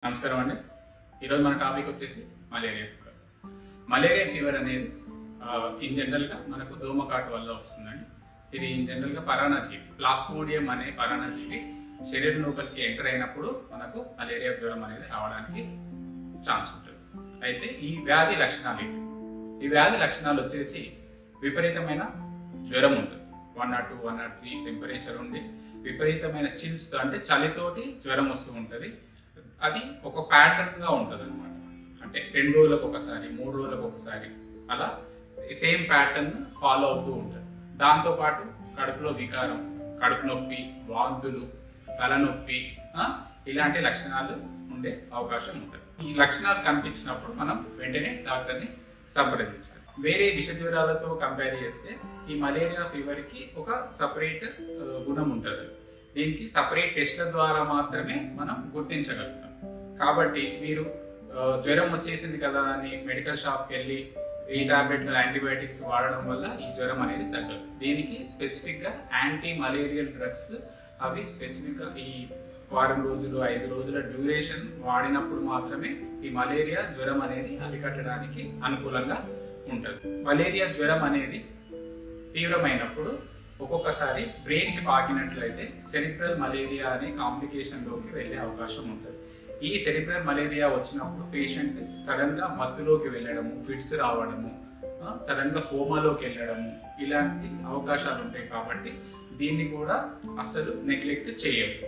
నమస్కారం అండి. ఈరోజు మన టాపిక్ వచ్చేసి మలేరియా ఫీవర్. మలేరియా ఫీవర్ అనేది ఇన్ జనరల్గా మనకు దోమకాటు వల్ల వస్తుందండి. ఇది ఇన్ జనరల్గా పరాన్నజీవి, ప్లాస్మోడియం అనే పరాన్నజీవి శరీరం లోపలికి ఎంటర్ అయినప్పుడు మనకు మలేరియా జ్వరం అనేది రావడానికి ఛాన్స్ ఉంటుంది. అయితే ఈ వ్యాధి లక్షణాలు ఏంటి? ఈ వ్యాధి లక్షణాలు వచ్చేసి విపరీతమైన జ్వరం ఉంటుంది, 102, 103 టెంపరేచర్ ఉండి విపరీతమైన చిల్స్తో అంటే చలితోటి జ్వరం వస్తూ ఉంటుంది. అది ఒక ప్యాటర్న్గా ఉంటుంది అనమాట. అంటే 2 రోజులకు ఒకసారి, 3 రోజులకు ఒకసారి అలా సేమ్ ప్యాటర్న్ ఫాలో అవుతూ ఉంటుంది. దాంతోపాటు కడుపులో వికారం, కడుపు నొప్పి, వాంతులు, తలనొప్పి ఇలాంటి లక్షణాలు ఉండే అవకాశం ఉంటుంది. ఈ లక్షణాలు కనిపించినప్పుడు మనం వెంటనే డాక్టర్ని సంప్రదించాలి. వేరే విష జ్వరాలతో కంపేర్ చేస్తే ఈ మలేరియా ఫీవర్కి ఒక సపరేట్ గుణం ఉంటుంది. దీనికి సపరేట్ టెస్ట్ల ద్వారా మాత్రమే మనం గుర్తించగలుగుతాం. కాబట్టి మీరు జ్వరం వచ్చేసింది కదా అని మెడికల్ షాప్కి వెళ్ళి ఈ టాబ్లెట్లు, యాంటీబయాటిక్స్ వాడడం వల్ల ఈ జ్వరం అనేది తగ్గదు. దీనికి స్పెసిఫిక్గా యాంటీ మలేరియల్ డ్రగ్స్, అవి స్పెసిఫిక్గా ఈ 4 రోజులు 5 రోజుల డ్యూరేషన్ వాడినప్పుడు మాత్రమే ఈ మలేరియా జ్వరం అనేది అరికట్టడానికి అనుకూలంగా ఉంటుంది. మలేరియా జ్వరం అనేది తీవ్రమైనప్పుడు ఒక్కొక్కసారి బ్రెయిన్కి పాకినట్లయితే సెరిబ్రల్ మలేరియా అనే కాంప్లికేషన్లోకి వెళ్ళే అవకాశం ఉంటుంది. ఈ సెరిబ్రల్ మలేరియా వచ్చినప్పుడు పేషెంట్ సడన్గా మత్తులోకి వెళ్ళడము, ఫిట్స్ రావడము, సడన్గా కోమాలోకి వెళ్ళడము ఇలాంటి అవకాశాలు ఉంటాయి. కాబట్టి దీన్ని కూడా అస్సలు నెగ్లెక్ట్ చేయొద్దు.